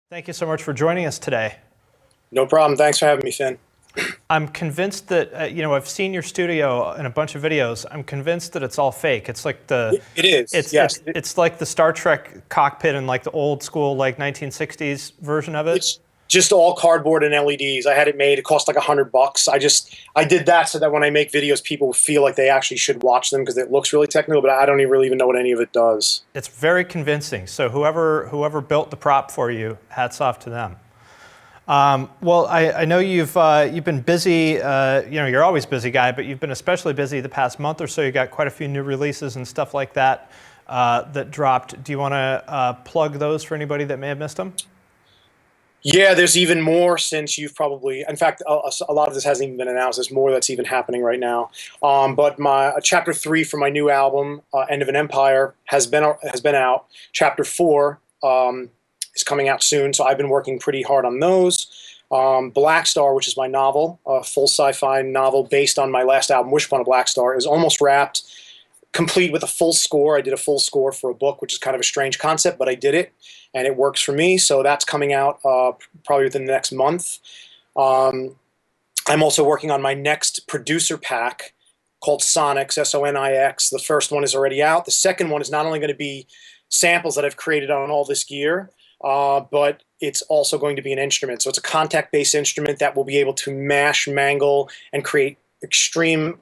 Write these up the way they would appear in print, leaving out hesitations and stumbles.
Thank you so much for joining us today. No problem. Thanks for having me, Finn. I'm convinced that, I've seen your studio in a bunch of videos. I'm convinced that it's all fake. It's like It is, yes. it's like the Star Trek cockpit in like the old school, like 1960s version of it. It's just all cardboard and LEDs. I had it made. It cost like $100. I did that so that when I make videos, people feel like they actually should watch them because it looks really technical, but I don't even really know what any of it does. It's very convincing. So whoever built the prop for you, hats off to them. Well, I know you've been busy. You're always a busy guy, but you've been especially busy the past month or so. You got quite a few new releases and stuff like that that dropped. Do you want to plug those for anybody that may have missed them? Yeah, there's even more since you've probably, in fact, a lot of this hasn't even been announced. There's more that's even happening right now. But my chapter 3 for my new album, End of an Empire, has been out. Chapter 4 is coming out soon, so I've been working pretty hard on those. Black Star, which is my novel, a full sci-fi novel based on my last album, Wish Upon a Black Star, is almost wrapped, complete with a full score. I did a full score for a book, which is kind of a strange concept, but I did it, and it works for me. So that's coming out probably within the next month. I'm also working on my next producer pack called Sonics, S-O-N-I-X. The first one is already out. The second one is not only going to be samples that I've created on all this gear, but it's also going to be an instrument. So it's a contact-based instrument that will be able to mash, mangle, and create extreme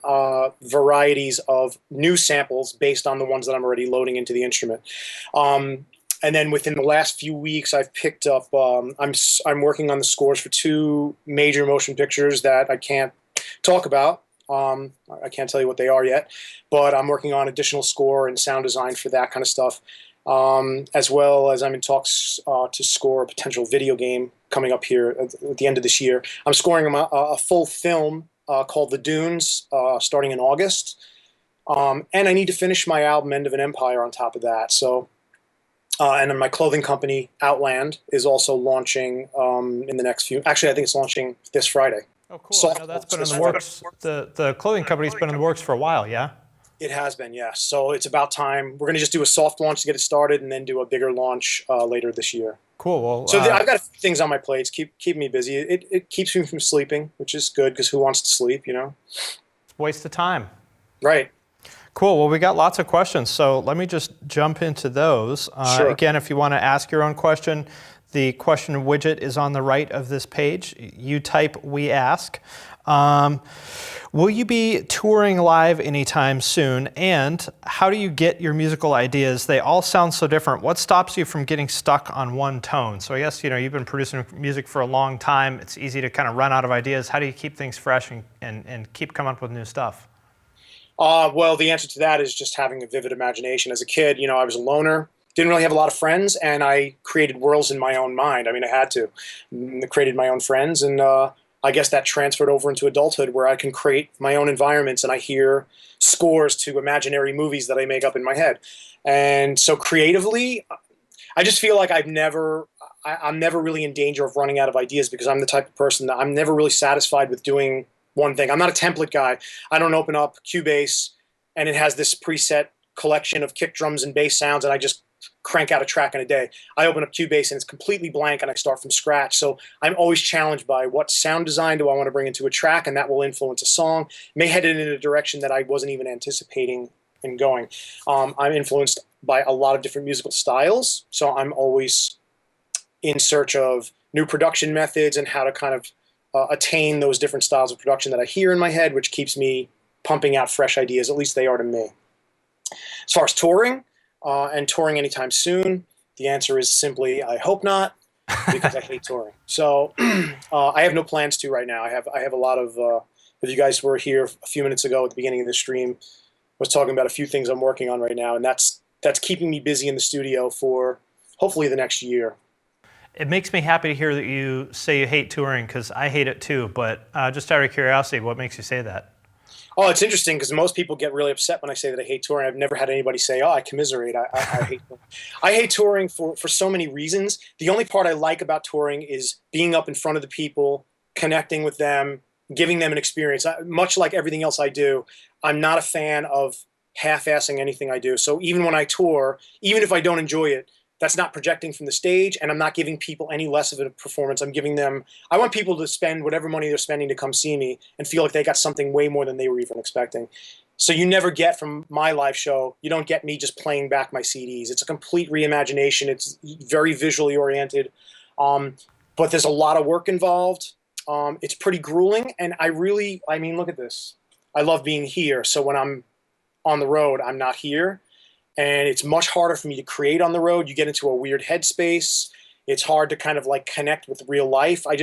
varieties of new samples based on the ones that I'm already loading into the instrument. And then within the last few weeks, I've picked up, I'm working on the scores for 2 major motion pictures that I can't talk about. I can't tell you what they are yet, but I'm working on additional score and sound design for that kind of stuff. As well as I'm in talks to score a potential video game coming up here at the end of this year. I'm scoring a full film called The Dunes starting in August. And I need to finish my album, End of an Empire, on top of that. So, and then my clothing company, Outland, is also launching in the next few... Actually, I think it's launching this Friday. Oh, cool. I know that's been in the works. The clothing company's been in the works for a while, yeah? It has been, yes. So it's about time. We're going to just do a soft launch to get it started and then do a bigger launch later this year. Cool. Well, so I've got a few things on my plate. Keep me busy. It keeps me from sleeping, which is good because who wants to sleep, you know? Waste of time. Right. Cool. Well, we got lots of questions, so let me just jump into those. Sure. Again, if you want to ask your own question, the question widget is on the right of this page. You type "We Ask." Will you be touring live anytime soon? And how do you get your musical ideas? They all sound so different. What stops you from getting stuck on one tone? So I guess you've been producing music for a long time. It's easy to kind of run out of ideas. How do you keep things fresh and keep coming up with new stuff? Well, the answer to that is just having a vivid imagination. As a kid, I was a loner. Didn't really have a lot of friends, and I created worlds in my own mind. I mean, I had to. I created my own friends, and I guess that transferred over into adulthood where I can create my own environments and I hear scores to imaginary movies that I make up in my head. And so creatively, I just feel like I'm never really in danger of running out of ideas because I'm the type of person that I'm never really satisfied with doing one thing. I'm not a template guy. I don't open up Cubase and it has this preset collection of kick drums and bass sounds and I just crank out a track in a day. I open up Cubase and it's completely blank and I start from scratch. So I'm always challenged by what sound design do I want to bring into a track, and that will influence a song. May head it in a direction that I wasn't even anticipating in going. I'm influenced by a lot of different musical styles, so I'm always in search of new production methods and how to kind of attain those different styles of production that I hear in my head, which keeps me pumping out fresh ideas. At least they are to me. As far as touring, and touring anytime soon, the answer is simply, I hope not, because I hate touring. So I have no plans to right now. I have a lot of, if you guys were here a few minutes ago at the beginning of the stream, was talking about a few things I'm working on right now, and that's keeping me busy in the studio for hopefully the next year. It makes me happy to hear that you say you hate touring, because I hate it too, but just out of curiosity, what makes you say that? Oh, it's interesting because most people get really upset when I say that I hate touring. I've never had anybody say, oh, I commiserate. I hate touring. I hate touring for so many reasons. The only part I like about touring is being up in front of the people, connecting with them, giving them an experience. Much like everything else I do, I'm not a fan of half-assing anything I do. So even when I tour, even if I don't enjoy it, that's not projecting from the stage, and I'm not giving people any less of a performance. I'm giving them, I want people to spend whatever money they're spending to come see me and feel like they got something way more than they were even expecting. So you never get from my live show, you don't get me just playing back my CDs. It's a complete reimagination. It's very visually oriented, but there's a lot of work involved. It's pretty grueling, and I mean, look at this. I love being here, so when I'm on the road, I'm not here. And it's much harder for me to create on the road. You get into a weird headspace. It's hard to kind of like connect with real life. I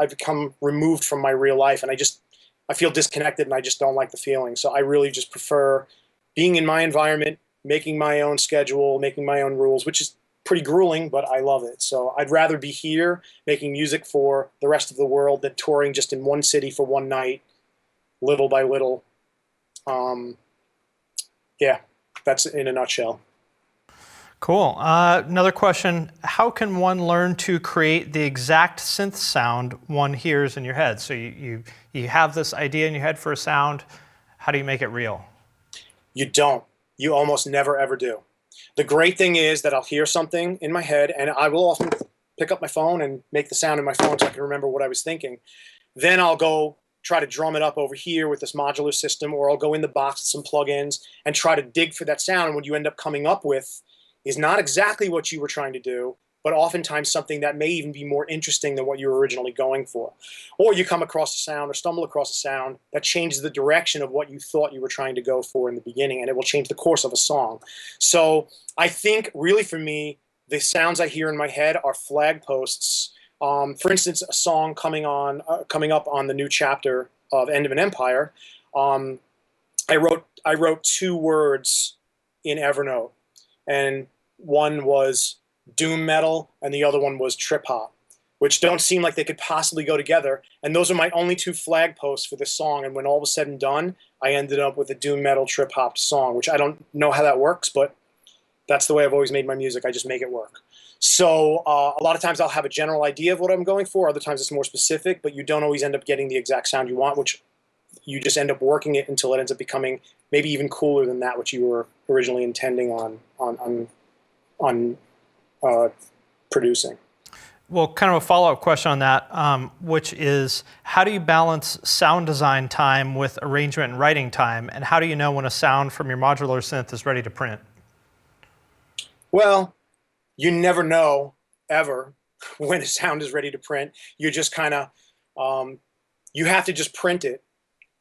become removed from my real life, and I feel disconnected, and I just don't like the feeling. So I really just prefer being in my environment, making my own schedule, making my own rules, which is pretty grueling, but I love it. So I'd rather be here making music for the rest of the world than touring just in one city for one night, little by little. Yeah. That's in a nutshell. Cool. Another question, how can one learn to create the exact synth sound one hears in your head? So you have this idea in your head for a sound, how do you make it real? You don't. You almost never ever do. The great thing is that I'll hear something in my head, and I will often pick up my phone and make the sound in my phone so I can remember what I was thinking. Then I'll go try to drum it up over here with this modular system, or I'll go in the box with some plugins and try to dig for that sound. And what you end up coming up with is not exactly what you were trying to do, but oftentimes something that may even be more interesting than what you were originally going for. Or you come across a sound or stumble across a sound that changes the direction of what you thought you were trying to go for in the beginning, and it will change the course of a song. So I think really for me, the sounds I hear in my head are flag posts. For instance, a song coming up on the new chapter of End of an Empire. I wrote 2 words in Evernote, and one was doom metal, and the other one was trip hop, which don't seem like they could possibly go together. And those are my only 2 flag posts for this song. And when all was said and done, I ended up with a doom metal trip hop song, which I don't know how that works, but that's the way I've always made my music. I just make it work. So a lot of times I'll have a general idea of what I'm going for. Other times it's more specific, but you don't always end up getting the exact sound you want, which you just end up working it until it ends up becoming maybe even cooler than that which you were originally intending on producing. Well, kind of a follow-up question on that, which is, how do you balance sound design time with arrangement and writing time, and how do you know when a sound from your modular synth is ready to print? Well, you never know, ever, when a sound is ready to print. You just kind of, you have to just print it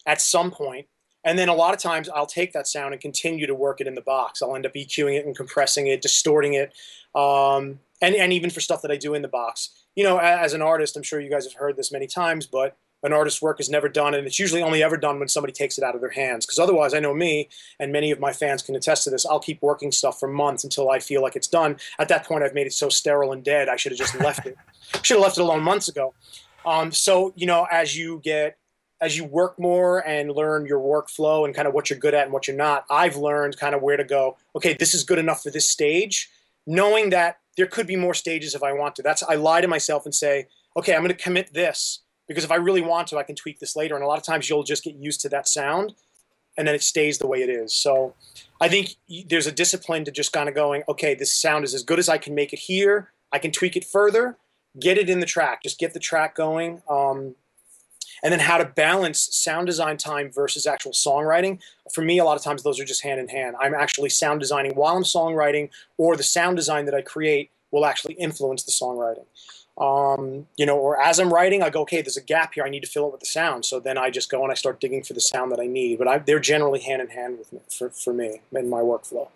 at some point. And then a lot of times I'll take that sound and continue to work it in the box. I'll end up EQing it and compressing it, distorting it, and even for stuff that I do in the box. You know, as an artist, I'm sure you guys have heard this many times, but an artist's work is never done, and it's usually only ever done when somebody takes it out of their hands. Because otherwise, I know me, and many of my fans can attest to this, I'll keep working stuff for months until I feel like it's done. At that point, I've made it so sterile and dead, I should have just left it. Should have left it alone months ago. So, you know, as you work more and learn your workflow and kind of what you're good at and what you're not, I've learned kind of where to go. Okay, this is good enough for this stage, knowing that there could be more stages if I want to. I lie to myself and say, okay, I'm going to commit this, because if I really want to, I can tweak this later. And a lot of times you'll just get used to that sound, and then it stays the way it is. So I think there's a discipline to just kind of going, okay, this sound is as good as I can make it here. I can tweak it further, get it in the track, just get the track going. And then how to balance sound design time versus actual songwriting. For me, a lot of times those are just hand in hand. I'm actually sound designing while I'm songwriting, or the sound design that I create will actually influence the songwriting. You know, or as I'm writing, I go, okay, there's a gap here. I need to fill it with the sound. So then I just go and I start digging for the sound that I need. But they're generally hand in hand with me, for me in my workflow.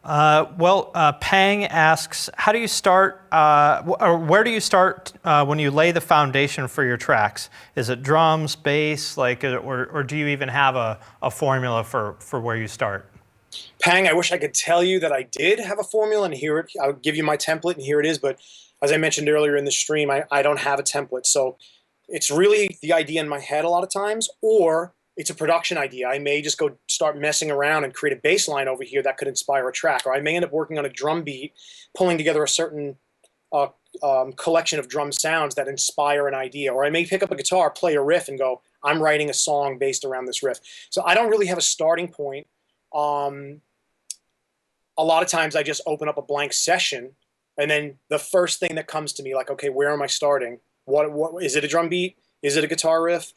Pang asks, how do you start, or where do you start when you lay the foundation for your tracks? Is it drums, bass, or do you even have a formula for where you start? Pang, I wish I could tell you that I did have a formula, and here I'll give you my template, and here it is. But as I mentioned earlier in the stream, I don't have a template. So it's really the idea in my head a lot of times, or it's a production idea. I may just go start messing around and create a bass line over here that could inspire a track, or I may end up working on a drum beat, pulling together a certain collection of drum sounds that inspire an idea, or I may pick up a guitar, play a riff, and go, I'm writing a song based around this riff. So I don't really have a starting point. a lot of times I just open up a blank session, and then the first thing that comes to me, like, okay, where am I starting? What is it? A drum beat? Is it a guitar riff?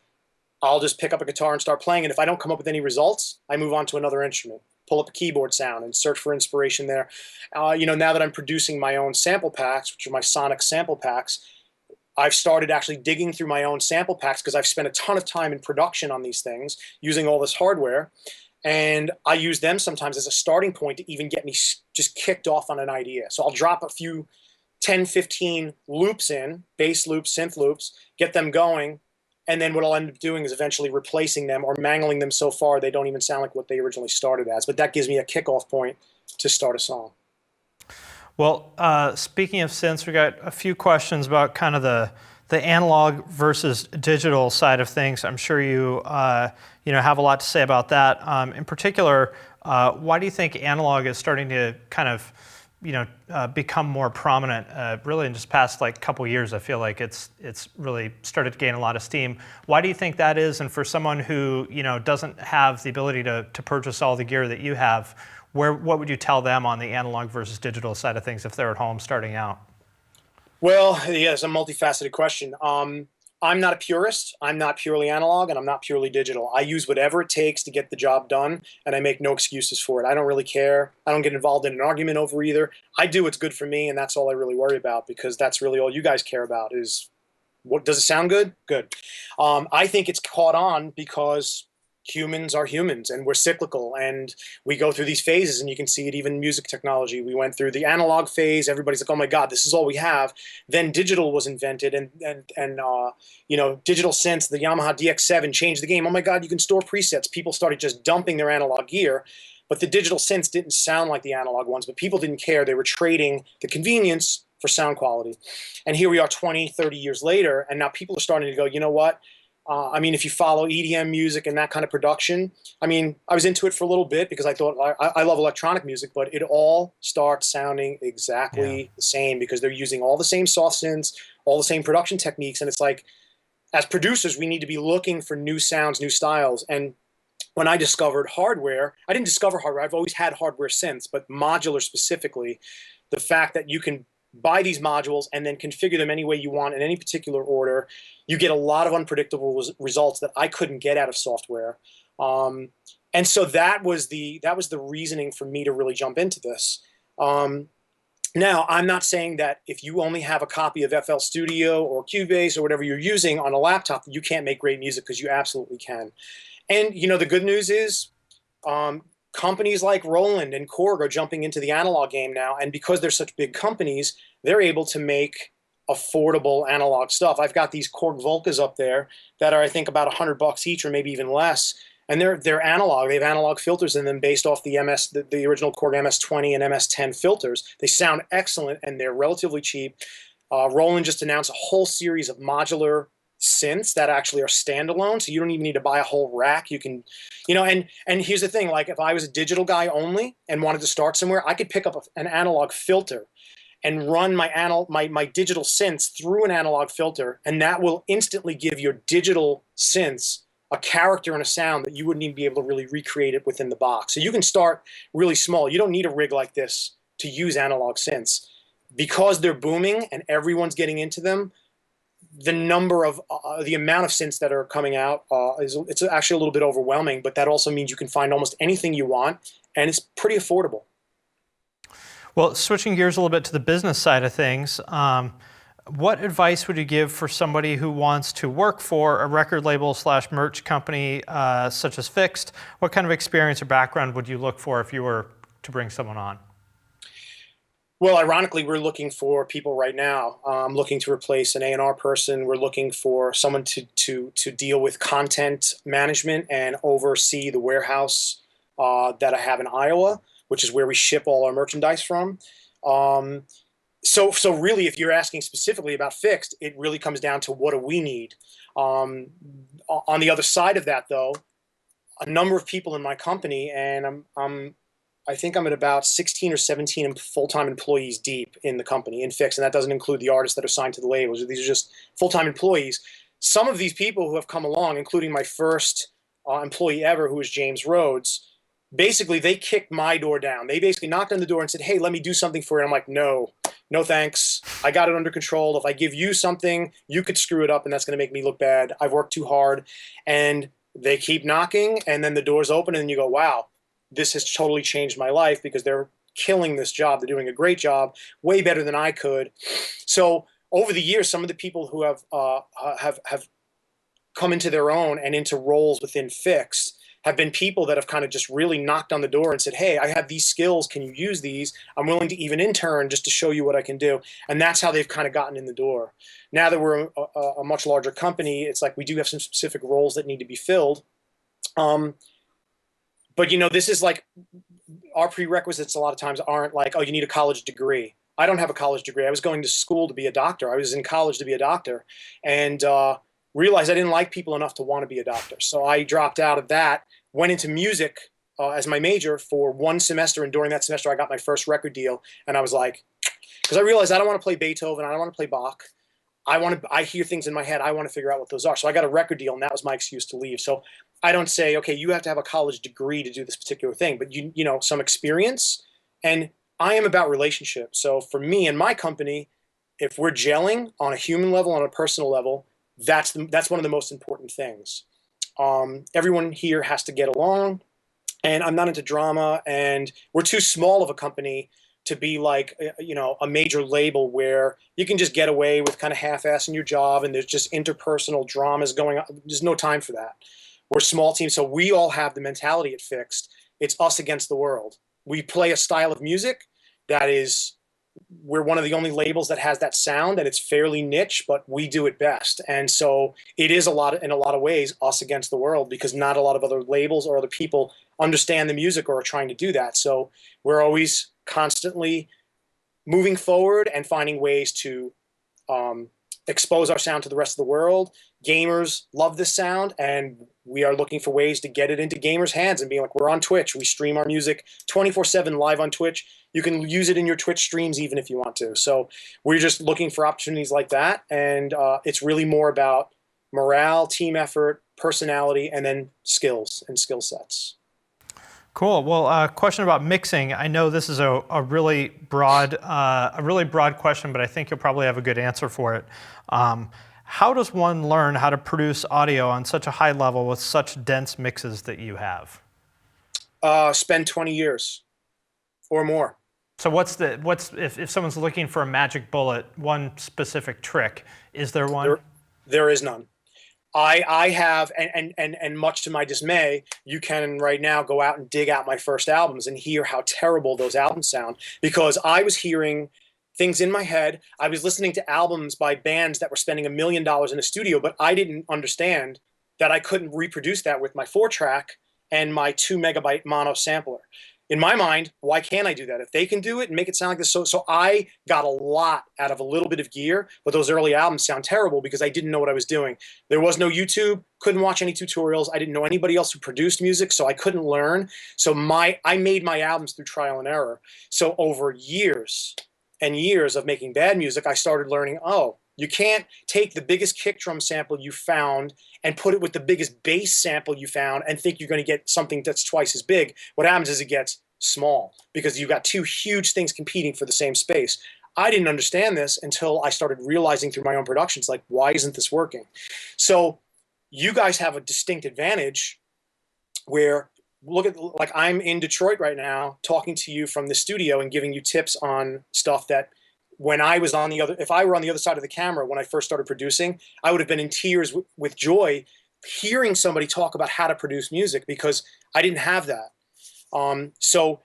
I'll just pick up a guitar and start playing. And if I don't come up with any results, I move on to another instrument, pull up a keyboard sound and search for inspiration there. Now that I'm producing my own sample packs, which are my sonic sample packs, I've started actually digging through my own sample packs because I've spent a ton of time in production on these things using all this hardware. And I use them sometimes as a starting point to even get me just kicked off on an idea. So I'll drop a few 10, 15 loops in, bass loops, synth loops, get them going. And then what I'll end up doing is eventually replacing them or mangling them so far they don't even sound like what they originally started as. But that gives me a kickoff point to start a song. Well, speaking of synths, we got a few questions about kind of the analog versus digital side of things. I'm sure you have a lot to say about that. In particular, why do you think analog is starting to kind of become more prominent? Really, in just past couple years, I feel like it's really started to gain a lot of steam. Why do you think that is? And for someone who doesn't have the ability to purchase all the gear that you have, what would you tell them on the analog versus digital side of things if they're at home starting out? Well, yeah, it's a multifaceted question. I'm not a purist. I'm not purely analog, and I'm not purely digital. I use whatever it takes to get the job done, and I make no excuses for it. I don't really care. I don't get involved in an argument over either. I do what's good for me, and that's all I really worry about, because that's really all you guys care about is, what does it sound good? Good. I think it's caught on because humans are humans, and we're cyclical, and we go through these phases, and you can see it even in music technology. We went through the analog phase. Everybody's like, oh my God, this is all we have. Then digital was invented, and digital synths, the Yamaha DX7 changed the game. Oh my God, you can store presets. People started just dumping their analog gear, but the digital synths didn't sound like the analog ones, but people didn't care. They were trading the convenience for sound quality. And here we are 20, 30 years later, and now people are starting to go, you know what? If you follow EDM music and that kind of production, I was into it for a little bit because I thought I love electronic music, but it all starts sounding exactly the same because they're using all the same soft synths, all the same production techniques. And it's like, as producers, we need to be looking for new sounds, new styles. And when I discovered hardware, I didn't discover hardware. I've always had hardware synths, but modular specifically, the fact that you can buy these modules and then configure them any way you want in any particular order, you get a lot of unpredictable results that I couldn't get out of software. And so that was the reasoning for me to really jump into this. Now, I'm not saying that if you only have a copy of FL Studio or Cubase or whatever you're using on a laptop, you can't make great music, because you absolutely can. And the good news is, companies like Roland and Korg are jumping into the analog game now, and because they're such big companies, they're able to make affordable analog stuff. I've got these Korg Volcas up there that are, I think, about $100 each, or maybe even less, and they're analog. They have analog filters in them based off the original Korg MS-20 and MS-10 filters. They sound excellent, and they're relatively cheap. Roland just announced a whole series of modular synths that actually are standalone, so you don't even need to buy a whole rack. You can, and here's the thing, like if I was a digital guy only and wanted to start somewhere, I could pick up an analog filter and run my digital synths through an analog filter, and that will instantly give your digital synths a character and a sound that you wouldn't even be able to really recreate it within the box. So you can start really small. You don't need a rig like this to use analog synths. Because they're booming and everyone's getting into them, the amount of synths that are coming out it's actually a little bit overwhelming, but that also means you can find almost anything you want, and it's pretty affordable. Well, switching gears a little bit to the business side of things, what advice would you give for somebody who wants to work for a record label / merch company such as Fixed? What kind of experience or background would you look for if you were to bring someone on? Well, ironically, we're looking for people right now. Looking to replace an A&R person. We're looking for someone to deal with content management and oversee the warehouse that I have in Iowa, which is where we ship all our merchandise from. So really, if you're asking specifically about Fixed, it really comes down to what do we need. On the other side of that, though, a number of people in my company, and I think I'm at about 16 or 17 full-time employees deep in the company in Fixed, and that doesn't include the artists that are signed to the labels. These are just full-time employees. Some of these people who have come along, including my first employee ever, who is James Rhodes, basically they kicked my door down. They basically knocked on the door and said, hey, let me do something for you. I'm like, no, no thanks. I got it under control. If I give you something, you could screw it up and that's going to make me look bad. I've worked too hard. And they keep knocking and then the doors open and you go, wow, this has totally changed my life because they're killing this job. They're doing a great job, way better than I could. So over the years, some of the people who have come into their own and into roles within Fixed have been people that have kind of just really knocked on the door and said, hey, I have these skills. Can you use these? I'm willing to even intern just to show you what I can do. And that's how they've kind of gotten in the door. Now that we're a much larger company, it's like we do have some specific roles that need to be filled. But, you know, this is like our prerequisites a lot of times aren't like, oh, you need a college degree. I don't have a college degree. I was going to school to be a doctor. I was in college to be a doctor and realized I didn't like people enough to want to be a doctor. So I dropped out of that, went into music as my major for 1 semester. And during that semester, I got my first record deal. And I was like, because I realized I don't want to play Beethoven. I don't want to play Bach. I hear things in my head. I want to figure out what those are. So I got a record deal and that was my excuse to leave. So I don't say, okay, you have to have a college degree to do this particular thing, but you know, some experience. And I am about relationships. So for me and my company, if we're gelling on a human level, on a personal level, that's one of the most important things. Everyone here has to get along, and I'm not into drama, and we're too small of a company to be like, you know, a major label where you can just get away with kind of half-assing your job and there's just interpersonal dramas going on. There's no time for that. We're a small team, so we all have the mentality at Fixed. It's us against the world. We play a style of music that is, we're one of the only labels that has that sound, and it's fairly niche, but we do it best. And so it is in a lot of ways, us against the world, because not a lot of other labels or other people understand the music or are trying to do that. So we're always constantly moving forward and finding ways to expose our sound to the rest of the world. Gamers love this sound, and we are looking for ways to get it into gamers' hands and being like, we're on Twitch. We stream our music 24/7 live on Twitch. You can use it in your Twitch streams even if you want to. So we're just looking for opportunities like that, and it's really more about morale, team effort, personality, and then skills and skill sets. Cool. Well, question about mixing. I know this is a really broad question, but I think you'll probably have a good answer for it. How does one learn how to produce audio on such a high level with such dense mixes that you have? Spend 20 years or more. So if someone's looking for a magic bullet, one specific trick, is there one? There is none. I have, and much to my dismay, you can right now go out and dig out my first albums and hear how terrible those albums sound, because I was hearing things in my head. I was listening to albums by bands that were spending $1 million in a studio, but I didn't understand that I couldn't reproduce that with my 4-track and my 2 megabyte mono sampler. In my mind, why can't I do that? If they can do it and make it sound like this. So I got a lot out of a little bit of gear, but those early albums sound terrible because I didn't know what I was doing. There was no YouTube, couldn't watch any tutorials. I didn't know anybody else who produced music, so I couldn't learn. So I made my albums through trial and error. So over years and years of making bad music, I started learning, oh, you can't take the biggest kick drum sample you found and put it with the biggest bass sample you found and think you're going to get something that's twice as big. What happens is it gets small because you've got two huge things competing for the same space. I didn't understand this until I started realizing through my own productions, like, why isn't this working? So you guys have a distinct advantage where, look at, like, I'm in Detroit right now talking to you from the studio and giving you tips on stuff that when I was on the other, if I were on the other side of the camera when I first started producing, I would have been in tears with joy hearing somebody talk about how to produce music, because I didn't have that. So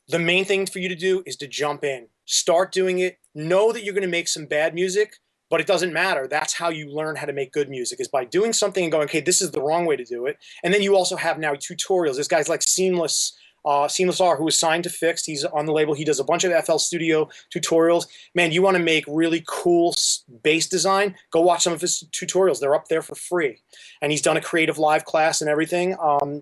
the main thing for you to do is to jump in, start doing it, know that you're going to make some bad music, but it doesn't matter. That's how you learn how to make good music, is by doing something and going, okay, this is the wrong way to do it. And then you also have now tutorials. There's guys like Seamless R, who is signed to Fixed. He's on the label. He does a bunch of FL Studio tutorials. Man, you want to make really cool bass design? Go watch some of his tutorials. They're up there for free. And he's done a CreativeLive class and everything.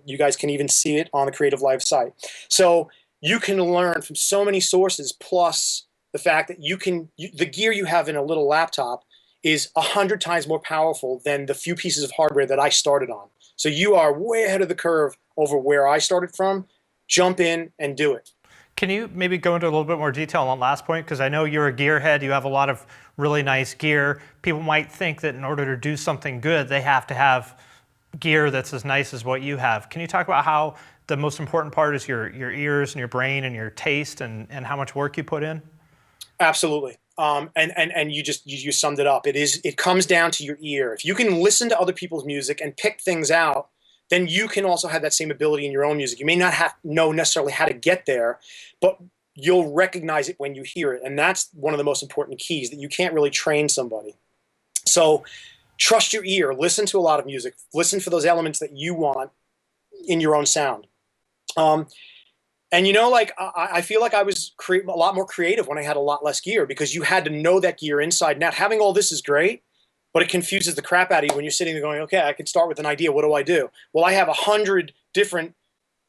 You guys can even see it on the CreativeLive site. So you can learn from so many sources, plus the fact that the gear you have in a little laptop is 100 times more powerful than the few pieces of hardware that I started on. So you are way ahead of the curve over where I started from. Jump in and do it. Can you maybe go into a little bit more detail on that last point? Because I know you're a gearhead, you have a lot of really nice gear. People might think that in order to do something good, they have to have gear that's as nice as what you have. Can you talk about how the most important part is your ears and your brain and your taste and how much work you put in? Absolutely. And you summed it up. It comes down to your ear. If you can listen to other people's music and pick things out, then you can also have that same ability in your own music. You may not know necessarily how to get there, but you'll recognize it when you hear it. And that's one of the most important keys, that you can't really train somebody. So trust your ear. Listen to a lot of music. Listen for those elements that you want in your own sound. And like I feel like I was a lot more creative when I had a lot less gear, because you had to know that gear inside and out. Having all this is great, but it confuses the crap out of you when you're sitting there going, okay, I could start with an idea. What do I do? Well, I have 100 different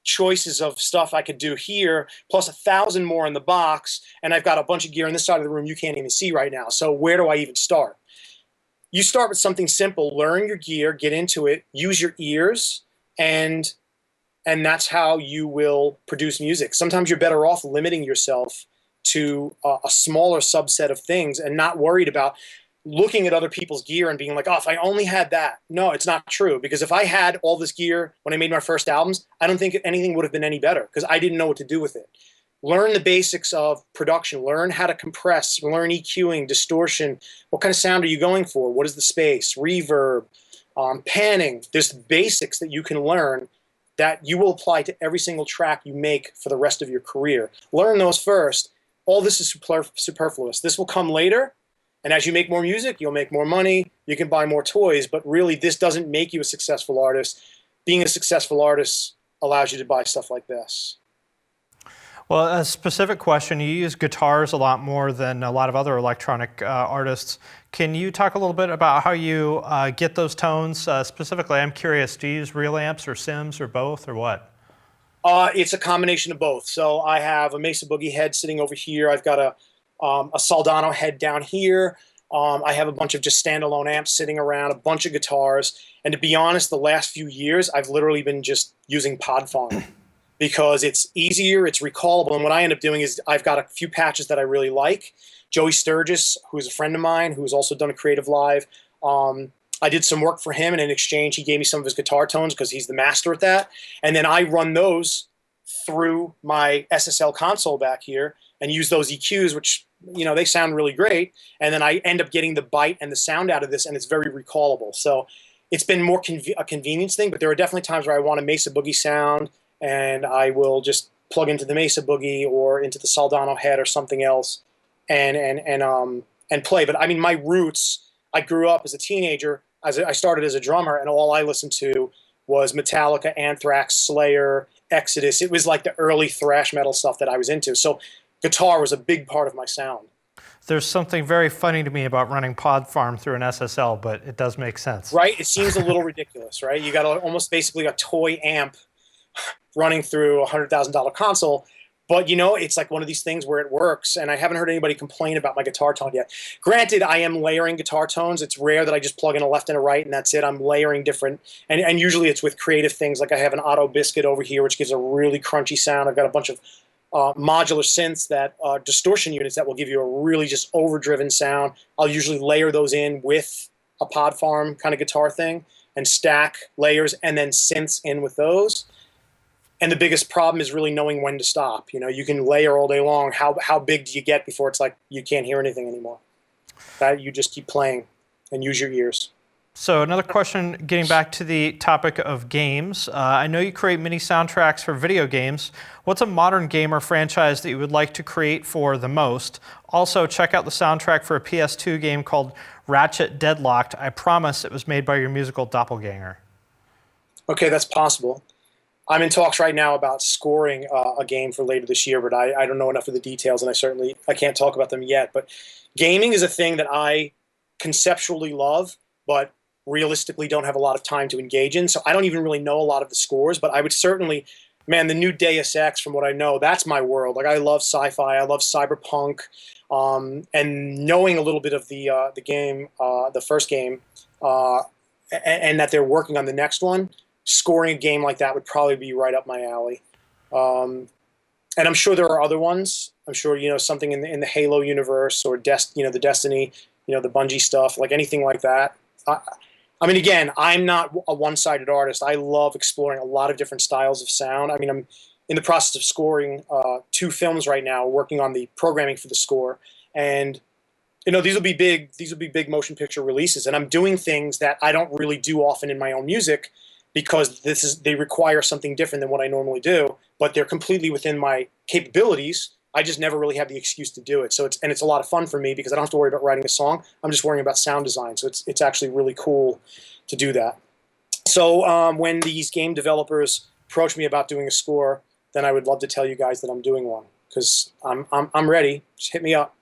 choices of stuff I could do here, plus 1,000 more in the box, and I've got a bunch of gear on this side of the room you can't even see right now. So where do I even start? You start with something simple. Learn your gear, get into it, use your ears, and that's how you will produce music. Sometimes you're better off limiting yourself to a smaller subset of things and not worried about looking at other people's gear and being like, oh, if I only had that. No, it's not true. Because if I had all this gear when I made my first albums, I don't think anything would have been any better, because I didn't know what to do with it. Learn the basics of production. Learn how to compress. Learn EQing, distortion. What kind of sound are you going for? What is the space? Reverb, panning. There's basics that you can learn that you will apply to every single track you make for the rest of your career. Learn those first. All this is superfluous. This will come later. And as you make more music, you'll make more money, you can buy more toys, but really this doesn't make you a successful artist. Being a successful artist allows you to buy stuff like this. Well, a specific question, you use guitars a lot more than a lot of other electronic artists. Can you talk a little bit about how you get those tones? Specifically, I'm curious, do you use real amps or Sims or both or what? It's a combination of both. So I have a Mesa Boogie head sitting over here. I've got a Soldano head down here. I have a bunch of just standalone amps sitting around, a bunch of guitars. And to be honest, the last few years, I've literally been just using pod farm because it's easier, it's recallable. And what I end up doing is I've got a few patches that I really like. Joey Sturgis, who's a friend of mine, who's also done a CreativeLive. I did some work for him, and in exchange, he gave me some of his guitar tones because he's the master at that. And then I run those through my SSL console back here and use those EQs, which, they sound really great. And then I end up getting the bite and the sound out of this, and it's very recallable. So it's been more a convenience thing, but there are definitely times where I want a Mesa Boogie sound, and I will just plug into the Mesa Boogie or into the Soldano head or something else and play. But I mean, my roots, I grew up as a teenager, I started as a drummer, and all I listened to was Metallica, Anthrax, Slayer, Exodus. It was like the early thrash metal stuff that I was into. So guitar was a big part of my sound. There's something very funny to me about running pod farm through an SSL, but it does make sense. Right? It seems a little ridiculous, right? You got almost basically a toy amp running through a $100,000 console. But, it's like one of these things where it works, and I haven't heard anybody complain about my guitar tone yet. Granted, I am layering guitar tones. It's rare that I just plug in a left and a right, and that's it. I'm layering different, and usually it's with creative things. Like I have an Auto Biscuit over here, which gives a really crunchy sound. I've got a bunch of modular synths, that distortion units that will give you a really just overdriven sound. I'll usually layer those in with a pod farm kind of guitar thing and stack layers and then synths in with those. And the biggest problem is really knowing when to stop. You can layer all day long. How big do you get before it's like you can't hear anything anymore? That you just keep playing and use your ears. So another question, getting back to the topic of games. I know you create mini soundtracks for video games. What's a modern game or franchise that you would like to create for the most? Also, check out the soundtrack for a PS2 game called Ratchet Deadlocked. I promise it was made by your musical doppelganger. Okay, that's possible. I'm in talks right now about scoring a game for later this year, but I don't know enough of the details, and I can't talk about them yet. But gaming is a thing that I conceptually love, but realistically don't have a lot of time to engage in. So I don't even really know a lot of the scores, but I would certainly, man, the new Deus Ex, from what I know, that's my world. Like I love sci-fi, I love cyberpunk, and knowing a little bit of the game, the first game, and that they're working on the next one, scoring a game like that would probably be right up my alley. And I'm sure there are other ones. I'm sure, you know, something in the Halo universe or the Destiny, you know, the Bungie stuff, like anything like that. I mean, again, I'm not a one-sided artist. I love exploring a lot of different styles of sound. I mean, I'm in the process of scoring 2 films right now, working on the programming for the score. And, you know, these will be big motion picture releases. And I'm doing things that I don't really do often in my own music because they require something different than what I normally do, but they're completely within my capabilities. I just never really have the excuse to do it. So it's a lot of fun for me because I don't have to worry about writing a song. I'm just worrying about sound design. So it's actually really cool to do that. So when these game developers approach me about doing a score, then I would love to tell you guys that I'm doing one because I'm ready. Just hit me up.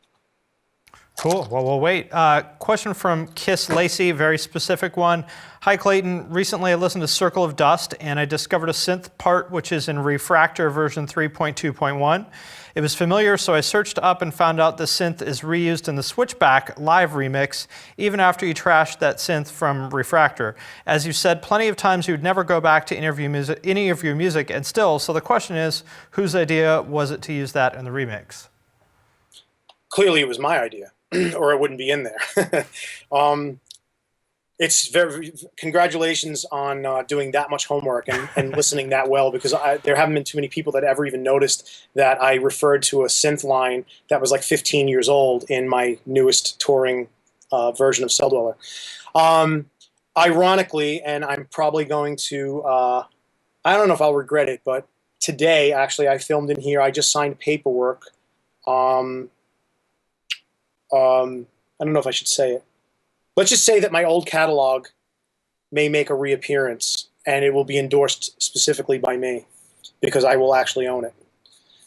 Cool. Well, we'll wait. Question from Kiss Lacey, very specific one. Hi, Clayton. Recently, I listened to Circle of Dust, and I discovered a synth part which is in Refractor version 3.2.1. It was familiar, so I searched up and found out the synth is reused in the Switchback live remix, even after you trashed that synth from Refractor. As you said, plenty of times you'd never go back to any of your music, and still, so the question is, whose idea was it to use that in the remix? Clearly, it was my idea. Or it wouldn't be in there. It's congratulations on doing that much homework and listening that well, because there haven't been too many people that ever even noticed that I referred to a synth line that was like 15 years old in my newest touring version of Celldweller. Ironically, and I'm probably going to, I don't know if I'll regret it, but today, actually, I filmed in here. I just signed paperwork. I don't know if I should say it. Let's just say that my old catalog may make a reappearance, and it will be endorsed specifically by me because I will actually own it.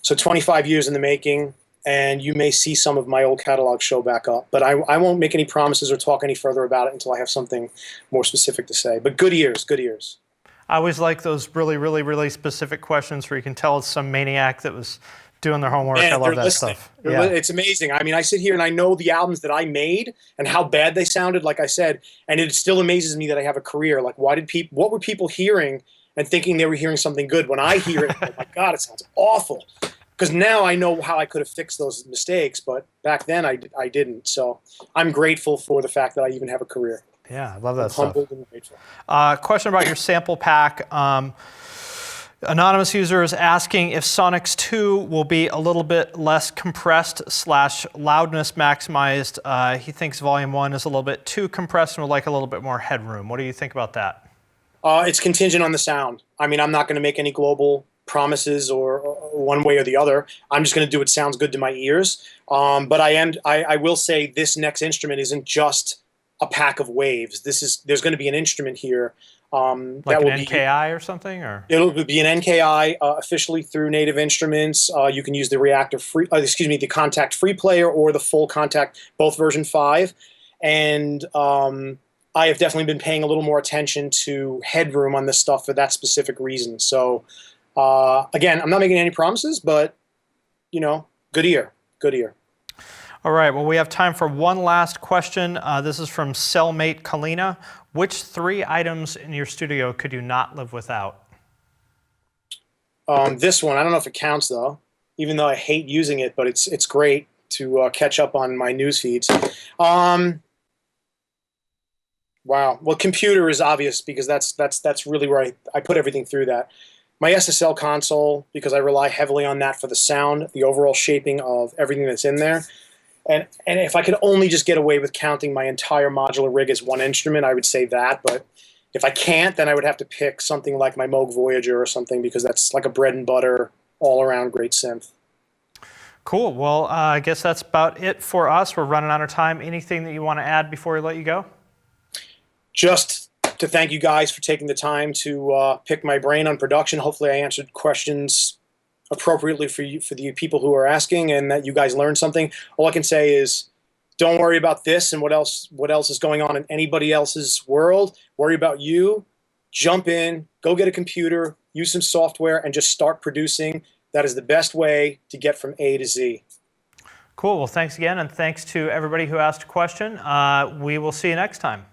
So 25 years in the making, and you may see some of my old catalog show back up. But I won't make any promises or talk any further about it until I have something more specific to say. But good ears, good ears. I always like those really, really, really specific questions where you can tell it's some maniac that was doing their homework. Man, I love that listening. stuff. Yeah. It's amazing. I mean, I sit here and I know the albums that I made and how bad they sounded, like I said, and it still amazes me that I have a career. Like, what were people hearing and thinking they were hearing something good? When I hear it, oh my God, it sounds awful. Because now I know how I could have fixed those mistakes, but back then I didn't. So I'm grateful for the fact that I even have a career. Yeah, I love that stuff. Humbled and grateful. Question about your sample pack. Anonymous user is asking if Sonics 2 will be a little bit less compressed / loudness maximized. He thinks Volume 1 is a little bit too compressed and would like a little bit more headroom. What do you think about that? It's contingent on the sound. I mean, I'm not going to make any global promises or one way or the other. I'm just going to do what sounds good to my ears. But I will say this next instrument isn't just a pack of waves. There's going to be an instrument here. Like that will an NKI or something, or it'll be an NKI officially through Native Instruments. You can use the the Contact Free player or the full Contact, both version 5. And I have definitely been paying a little more attention to headroom on this stuff for that specific reason. So again, I'm not making any promises, but you know, good ear, good ear. All right, well, we have time for one last question. This is from Cellmate Kalina. Which 3 items in your studio could you not live without? This one, I don't know if it counts though, even though I hate using it, but it's great to catch up on my news feeds. Wow. Well, computer is obvious because that's really where I put everything through that. My SSL console, because I rely heavily on that for the sound, the overall shaping of everything that's in there. And if I could only just get away with counting my entire modular rig as one instrument, I would say that. But if I can't, then I would have to pick something like my Moog Voyager or something, because that's like a bread and butter, all-around great synth. Cool. Well, I guess that's about it for us. We're running out of time. Anything that you want to add before we let you go? Just to thank you guys for taking the time to pick my brain on production. Hopefully I answered questions appropriately for you, for the people who are asking, and that you guys learned something. All I can say is don't worry about this and what else is going on in anybody else's world. Worry about you. Jump in, go get a computer, use some software, and just start producing. That is the best way to get from A to Z. Cool. Well, thanks again, and thanks to everybody who asked a question. We will see you next time.